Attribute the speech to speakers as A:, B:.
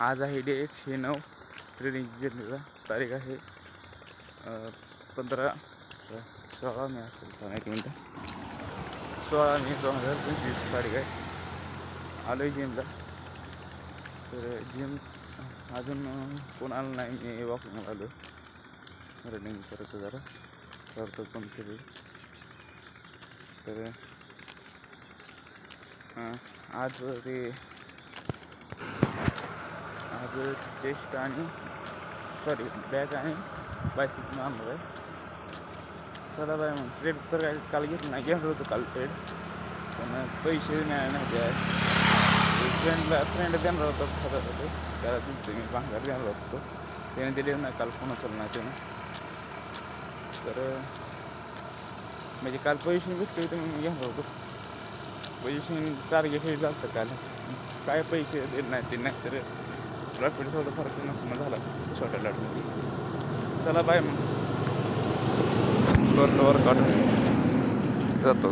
A: आज आहे day 109 training जर्नीचा. तारीख आहे 16 मे असेल. 16 मे 2025 तारीख आहे. आलो आहे जिमला. तर जिम अजून कोण आलं नाही. मी वॉकिंग आलो रनिंग करतो जरा करतो कोणतरी. तर आज चेस्ट आणि बॅक आणि बायसेप्स मारणार आहे. चला बाय मग. ट्रेड तर काय काल घेतलं नाही. घेणार होतं काल ट्रेड पण पैसे मिळाले नाही. फ्रेंड देणार होतं 1000 रुपये. त्याला दिलतं मी भांगार देणार होतो. त्याने दिले नाही. काल फोन उचलला नाही त्यानं. तर म्हणजे काल पैसे भेटले होते मी घेणार होतो. पैसे टार्गेट हे झालं काल. काय पैसे दिले नाही ते नाही तर प्रॉफिट थोडं फरक नसणं झाला असतं छोट्या लॉटमध्ये. चला बाय मग. करतो वर्कआउट जातो.